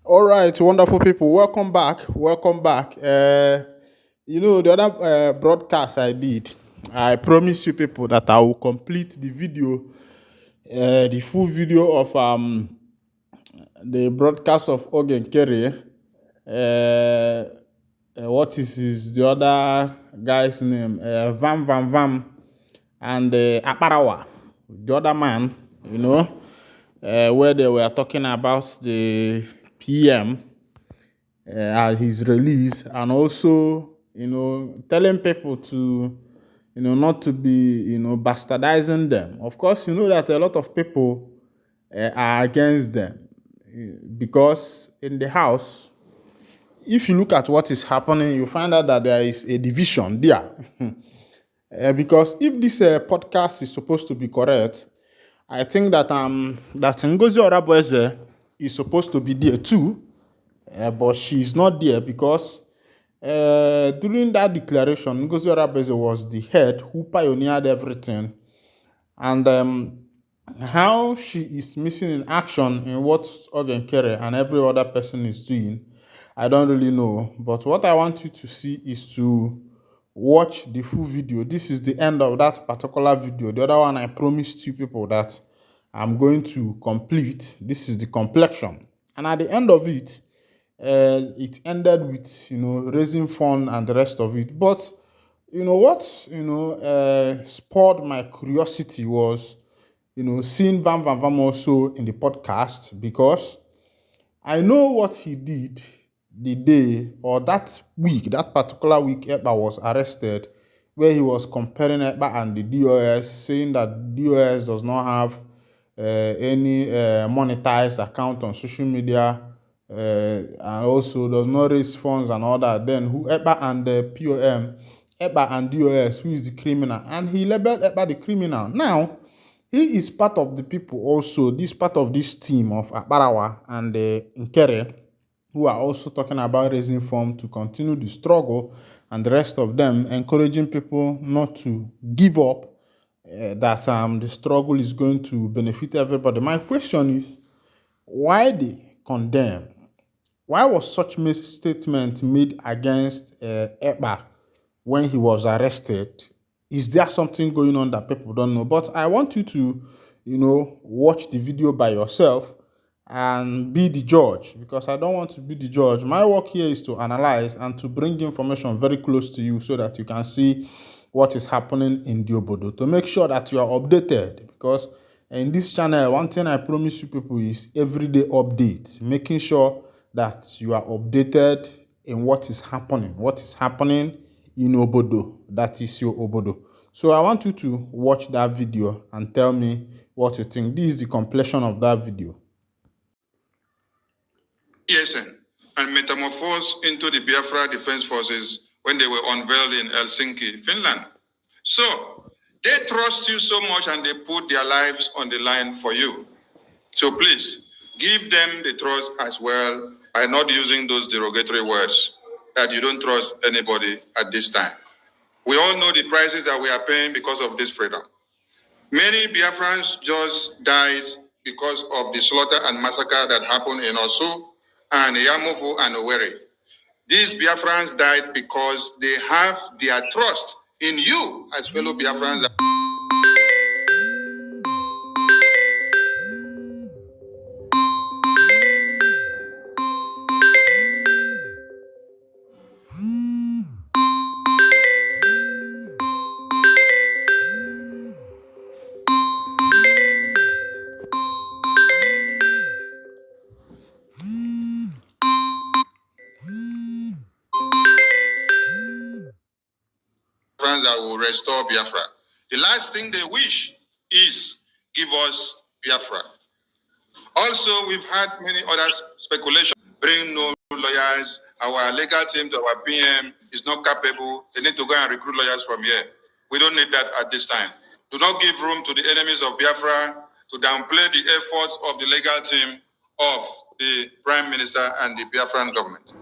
All right, wonderful people. Welcome back. Welcome back. The other broadcast I did, I promised you people that I will complete the video, the full video of the broadcast of Ogen Kerry. What is the other guy's name? Vam Vam Vam and Aparawa, the other man, where they were talking about the PM at his release, and also telling people to not to be bastardizing them. Of course, you know that a lot of people are against them, because in the house, if you look at what is happening, you find out that there is a division there. Because if this podcast is supposed to be correct, I think that Ngozi Orabueze is supposed to be there too, but she's not there because during that declaration, Ngozi Orabueze was the head who pioneered everything, and how she is missing in action in what Ogen Kere and every other person is doing, I don't really know. But what I want you to see is to watch the full video. This is the end of that particular video. The other one I promised you people that I'm going to complete. This is the complexion. And at the end of it, it ended with raising fund and the rest of it. But what spurred my curiosity was seeing Vam Vam Vam also in the podcast, because I know what he did the day or that week, that particular week Ekpa was arrested, where he was comparing Ekpa and the DOS, saying that DOS does not have any monetized account on social media, and also does not raise funds and all that. Then who Ekpa and the POM, Ekpa and DOS, who is the criminal? And he labeled Ekpa the criminal. Now, he is part of the people also, this part of this team of Akbarawa and Nkere, who are also talking about raising funds to continue the struggle, and the rest of them encouraging people not to give up, that the struggle is going to benefit everybody. My question is, why they condemn? Why was such statement made against Ekpa when he was arrested? Is there something going on that people don't know? But I want you to, watch the video by yourself and be the judge, because I don't want to be the judge. My work here is to analyze and to bring information very close to you so that you can see what is happening in the Obodo, to make sure that you are updated. Because in this channel, one thing I promise you people is everyday updates, making sure that you are updated in what is happening. What is happening in Obodo, that is your Obodo. So I want you to watch that video and tell me what you think. This is the completion of that video. ESN and metamorphosed into the Biafra Defense Forces when they were unveiled in Helsinki, Finland. So they trust you so much and they put their lives on the line for you. So please give them the trust as well by not using those derogatory words that you don't trust anybody at this time. We all know the prices that we are paying because of this freedom. Many Biafrans just died because of the slaughter and massacre that happened in Osu and Yamovu and Owerri. These Biafrans died because they have their trust in you as fellow Biafrans. That will restore Biafra. The last thing they wish is give us Biafra. Also, we've had many other speculations. Bring no lawyers. Our legal team to our PM is not capable. They need to go and recruit lawyers from here. We don't need that at this time. Do not give room to the enemies of Biafra to downplay the efforts of the legal team of the Prime Minister and the Biafran government.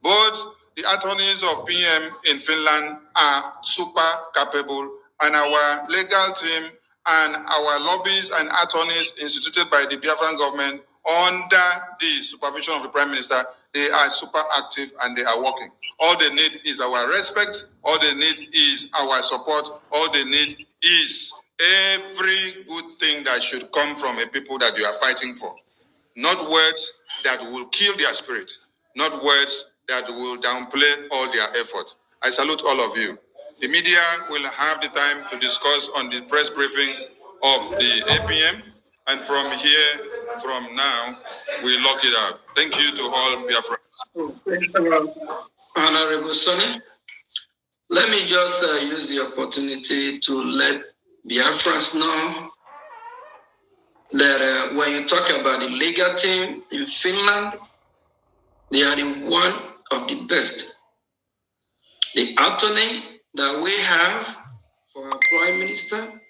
Both the attorneys of PM in Finland are super capable, and our legal team and our lobbies and attorneys instituted by the Biafran government under the supervision of the Prime Minister, they are super active and they are working. All they need is our respect. All they need is our support. All they need is every good thing that should come from a people that you are fighting for. Not words that will kill their spirit, not words that will downplay all their effort. I salute all of you. The media will have the time to discuss on the press briefing of the APM, and from here, from now, we lock it out. Thank you to all Biafra. Honorable Sonny, let me just use the opportunity to let Biafrans know that when you talk about the legal team in Finland, they are one of the best. The attorney that we have for our Prime Minister,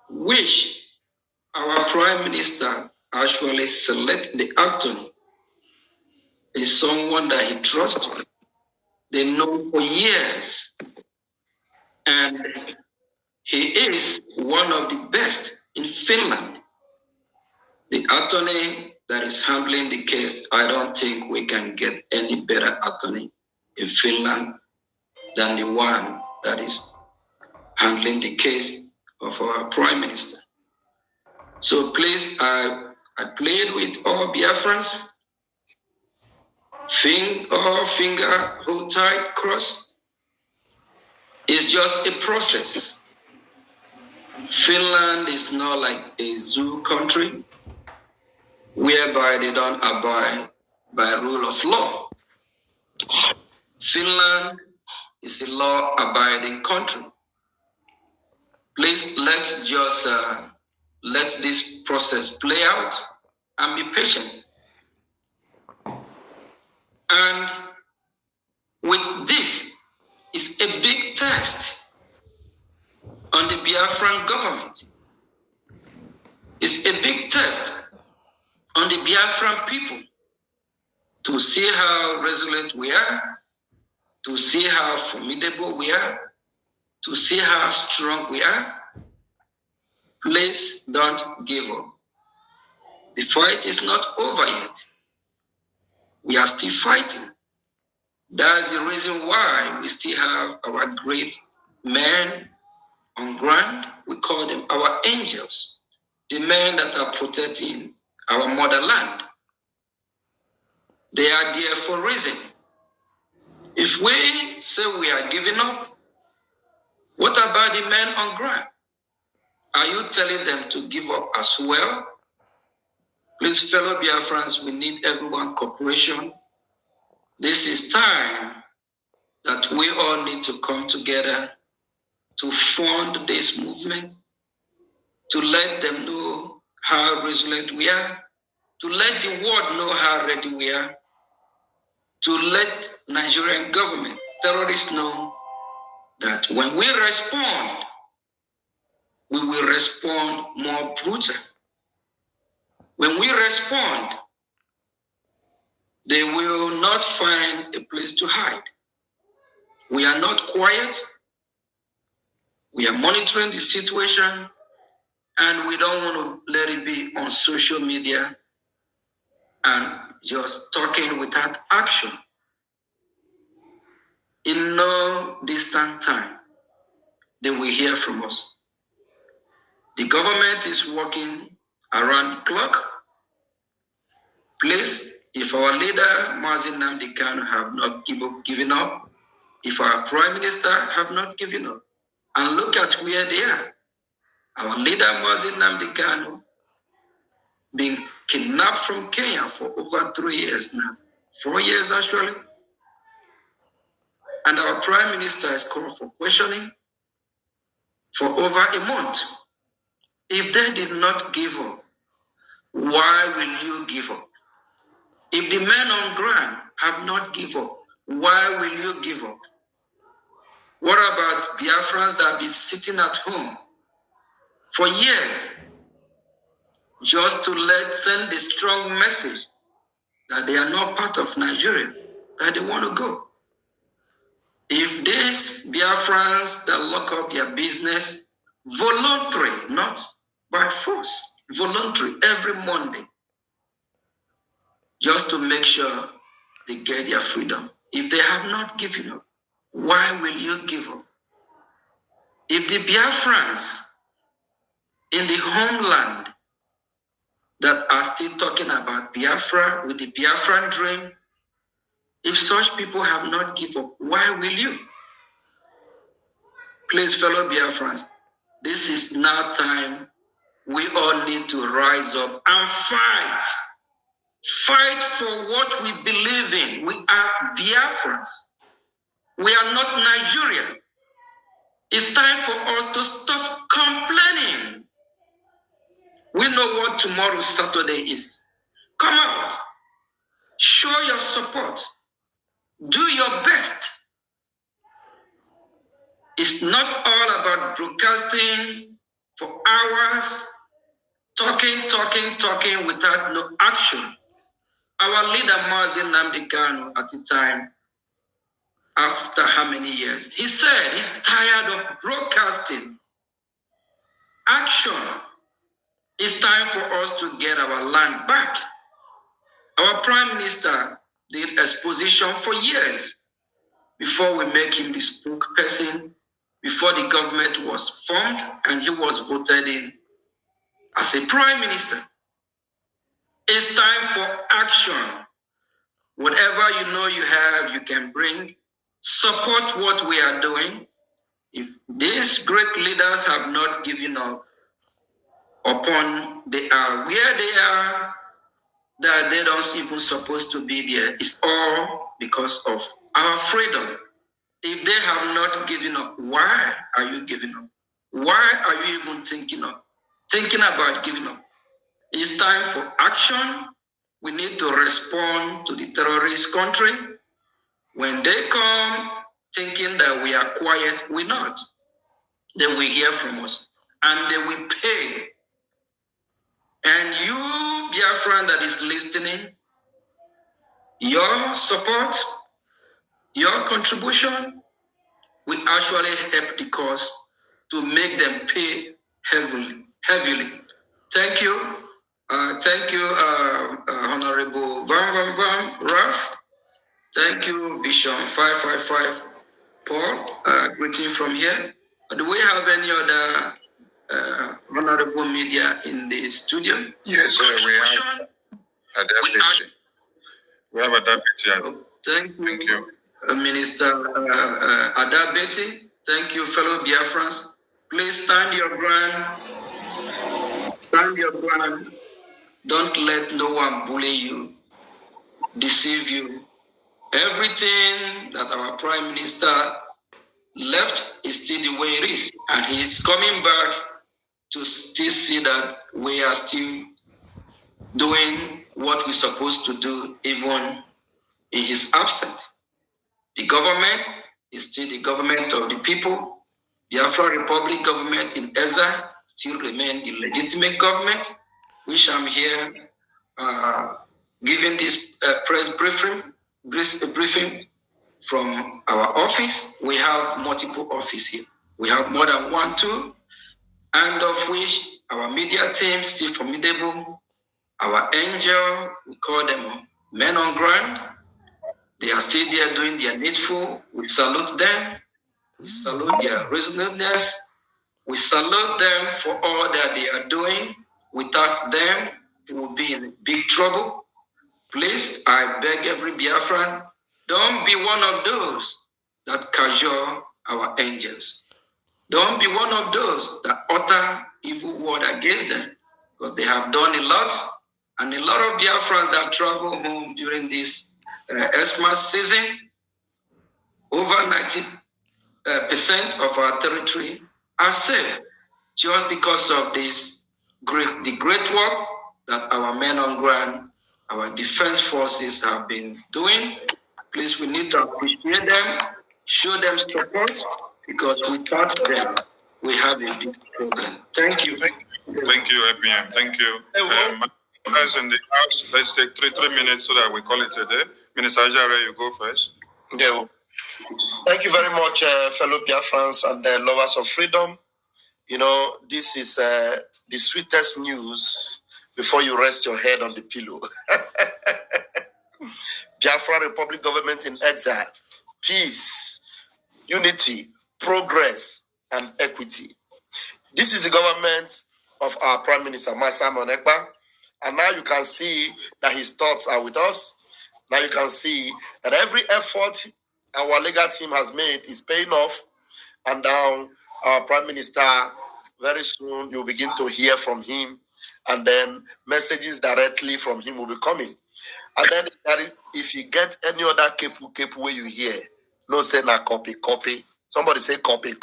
which our Prime Minister actually select the attorney, is someone that he trusts. They know for years, and he is one of the best in Finland. The attorney that is handling the case, I don't think we can get any better attorney in Finland than the one that is handling the case of our Prime Minister. So please, I plead with all Biafrans, finger, hold tight, cross. It's just a process. Finland is not like a zoo country whereby they don't abide by rule of law. Finland is a law-abiding country. Please let this process play out and be patient. And with this is a big test on the Biafran government. It's a big test on the Biafran people to see how resilient we are, to see how formidable we are, to see how strong we are. Please don't give up. The fight is not over yet. We are still fighting. That's the reason why we still have our great men on ground. We call them our angels, the men that are protecting our motherland. They are there for a reason. If we say we are giving up, what about the men on ground? Are you telling them to give up as well? Please, fellow Biafrans, we need everyone's cooperation. This is time that we all need to come together to fund this movement, to let them know how resilient we are, to let the world know how ready we are, to let Nigerian government, terrorists know that when we respond, we will respond more brutal. When we respond, they will not find a place to hide. We are not quiet. We are monitoring the situation, and we don't want to let it be on social media and just talking without action. In no distant time, they will hear from us. The government is working around the clock. Please, if our leader, Mazi Nnamdi Kanu, have not given up, if our Prime Minister have not given up, and look at where they are. Our leader, Mazi Nnamdi Kanu, being kidnapped from Kenya for over 3 years now, 4 years actually. And our Prime Minister is called for questioning for over a month. If they did not give up, why will you give up? If the men on ground have not given up, why will you give up? What about Biafrans that have been sitting at home for years just to send the strong message that they are not part of Nigeria, that they want to go? If these Biafrans that lock up their business, voluntary, not by force, voluntary every Monday, just to make sure they get their freedom. If they have not given up, why will you give up? If the Biafrans in the homeland that are still talking about Biafra with the Biafran dream, if such people have not given up, why will you? Please, fellow Biafrans, this is now time we all need to rise up and fight. Fight for what we believe in. We are Biafrans. We are not Nigeria. It's time for us to stop complaining. We know what tomorrow, Saturday, is. Come out. Show your support. Do your best. It's not all about broadcasting for hours, talking without no action. Our leader, Mazi Nnamdi Kanu, at the time, after how many years, he said he's tired of broadcasting. Action. It's time for us to get our land back. Our Prime Minister did exposition for years before we make him the spokesperson, before the government was formed and he was voted in as a Prime Minister. It's time for action. Whatever you know you have, you can bring. Support what we are doing. If these great leaders have not given up upon they are where they are, that they don't even supposed to be there, it's all because of our freedom. If they have not given up, why are you giving up? Why are you even thinking about giving up? It's time for action. We need to respond to the terrorist country. When they come thinking that we are quiet, we're not. They will hear from us and they will pay. And you, Biafran, that is listening, your support, your contribution will actually help the cause to make them pay heavily. Thank you. Thank you, Honorable Vam Ralph. Thank you, Bishop 555 Paul. Greeting from here. Do we have any other honorable media in the studio? Yes, sir, we have a deputy. We have a deputy. Thank you. Minister Adabeti. Thank you, fellow Biafrans. Please stand your ground. Stand your ground. Don't let no one bully you, deceive you. Everything that our Prime Minister left is still the way it is. And he's coming back to still see that we are still doing what we're supposed to do, even in his absence. The government is still the government of the people. The Biafra Republic government in Eza still remain the legitimate government, which I'm here giving this press briefing from our office. We have multiple offices here. We have more than 1, 2, and of which our media team still formidable. Our angel, we call them men on ground. They are still there doing their needful. We salute them. We salute their reasonableness. We salute them for all that they are doing. Without them, we will be in big trouble. Please, I beg every Biafran, don't be one of those that cajole our angels. Don't be one of those that utter evil word against them, because they have done a lot. And a lot of Biafrans that travel home during this Xmas season, over 90% of our territory are safe, just because of the great work that our men on ground, our defense forces have been doing. Please, we need to appreciate them, show them support, because without them, we have a big problem. Thank you. Thank you, APM. Thank you. As in the house, let's take three minutes so that we call it a day. Minister Ajare, you go first. Yeah. Thank you very much, fellow Biafrans and lovers of freedom. You know, this is the sweetest news before you rest your head on the pillow. Biafra Republic government in exile, peace, unity, progress, and equity. This is the government of our Prime Minister, Simon Ekpa. And now you can see that his thoughts are with us. Now you can see that every effort our legal team has made is paying off. And now our Prime Minister, very soon you'll begin to hear from him. And then messages directly from him will be coming. And then if you get any other kepu where you hear, no say na copy. Somebody say copy.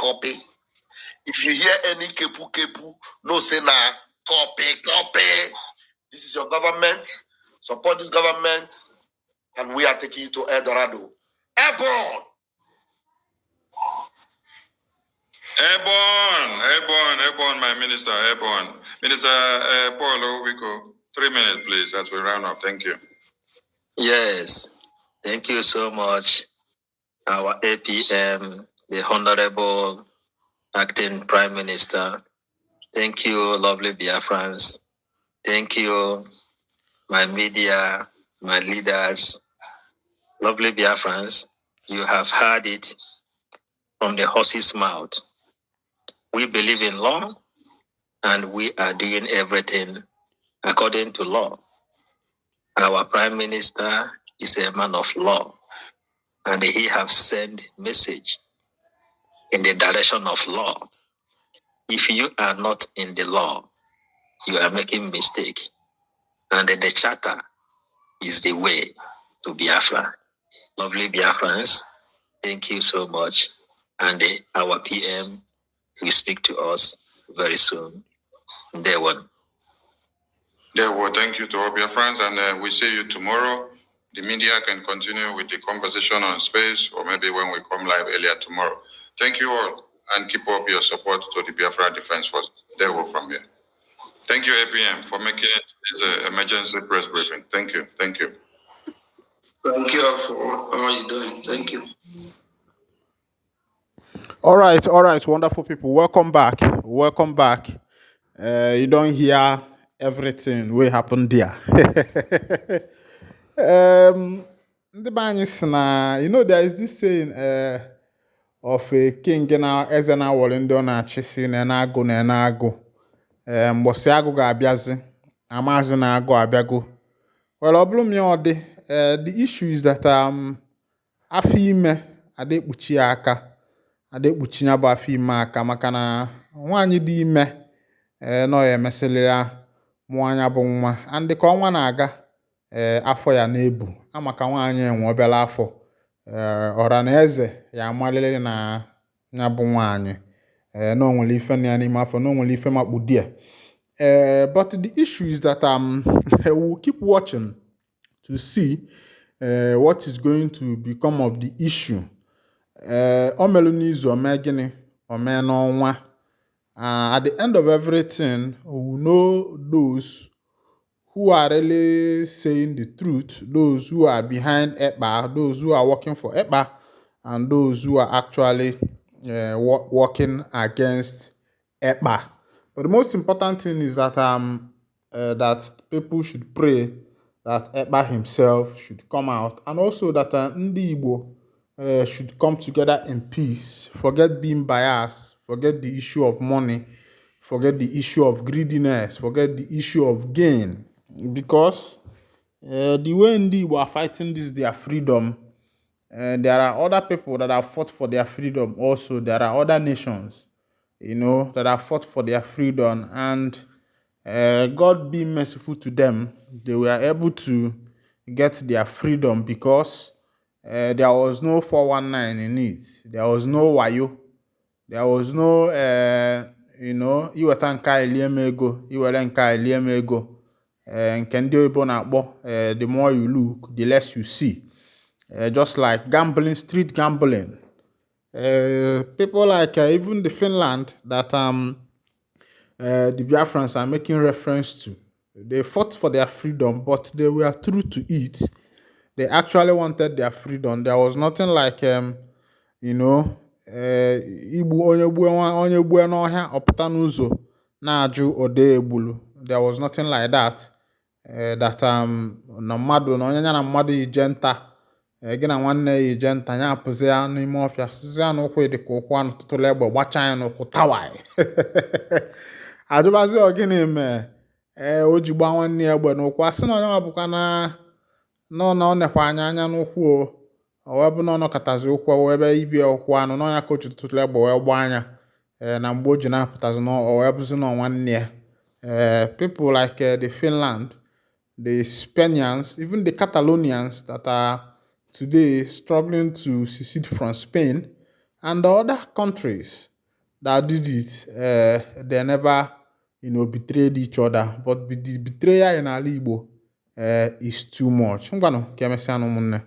If you hear any kepu, no say na copy. This is your government. Support this government. And we are taking you to El Dorado. Airborne! Airborne, my minister, airborne. Minister Paul Owiko, 3 minutes, please, as we round up. Thank you. Yes, thank you so much, our APM, the Honorable Acting Prime Minister. Thank you, lovely Biafrans. Thank you, my media, my leaders. Lovely Biafrans, you have heard it from the horse's mouth. We believe in law, and we are doing everything according to law. Our Prime Minister is a man of law, and he has sent message in the direction of law. If you are not in the law, you are making mistake. And the charter is the way to Biafra. Lovely Biafrans, thank you so much. And our PM will speak to us very soon. Day one. Thank you to all your friends, and we see you tomorrow. The media can continue with the conversation on space, or maybe when we come live earlier tomorrow. Thank you all, and keep up your support to the Biafra Defense Force. From here. Thank you, APM, for making it an emergency press briefing. Thank you. Thank you for all you're doing. Thank you. All right, wonderful people. Welcome back. You don't hear everything will happen there. The banyere sị na, there is this saying of a king na eze na-awọrị ndị ọ na-achị si na agụ mgbọsị agụ ga-abịazi amazi na agụ abịago. Well, ọ bụrụ m ya ọ dị, the issue is that afọ ime ada ekpuchi ya aka, ada ekpuchi ya bụ afọ ime aka, maka na nwaanyị dị ime nọ ya emesịrị ya mụọ anya bụ nwa, and ka ọnwa na-aga afọ ya na-ebu amaka nwaanyị enwe obere afọ, ọra na eze ya amalili na ya bụ nwaanyị na o nwere ife na ya n'ime afọ, na o nwere ife makpu di ya. But the issue is that we'll keep watching to see what is going to become of the issue. O melu n'izu, o mee gịnị, o mee n'ọnwa. At the end of everything, we will know those who are really saying the truth, those who are behind Ekpa, those who are working for Ekpa, and those who are actually working against Ekpa. But the most important thing is that that people should pray that Ekpa himself should come out, and also that Ndi Igbo should come together in peace, forget being biased, forget the issue of money, forget the issue of greediness, forget the issue of gain. Because the way Ndi Igbo are fighting this their freedom, there are other people that have fought for their freedom also. There are other nations, that have fought for their freedom, and God being merciful to them, they were able to get their freedom because there was no 419 in it. There was no wayo. There was no, iweta nka elieme ego, iwere nka elieme ego. Nke ndị oyibo na-akpọ the more you look, the less you see. Just like gambling, street gambling. People like even the Finland that the Biafrans are making reference to, they fought for their freedom, but they were true to it. They actually wanted their freedom. There was nothing like, igbu onye gbuo n'ọhịa ọpụta n'ụzọ na-ajụ ode egbulu. There was nothing like that. That na mmadụ na onye ya na mmadụ ije nta gị na nwanne ya eje nta ya apụzi ya n'ime ọfịa sizi ya n'ụkwụ dị ka ụkwụ anụ tụtụrụ egbe gbachaa ya n'ụkwụ tawai ajụbazi ọgịnị mee o ji gba nwanne ya egbe n'ụkwụ asị na onye nwa bụkwa na ọ nekwa anya n'ụkwụ o wee bụ na ọ nọkọtazi ụkwụ wee ebe ibie ụkwụ anụ n'ọnya ka o ji tụtụrụ egbe wee gbaa anya na mgbe o ji na-apụtazi na o wee bụzi na nwanne ya people like the Finland, the Spaniards, even the Catalonians that are today struggling to secede from Spain and the other countries that did it, they never, betrayed each other. But the betrayal in ala Igbo is too much. Ngwanụ ka emesịa n'ụmụnne.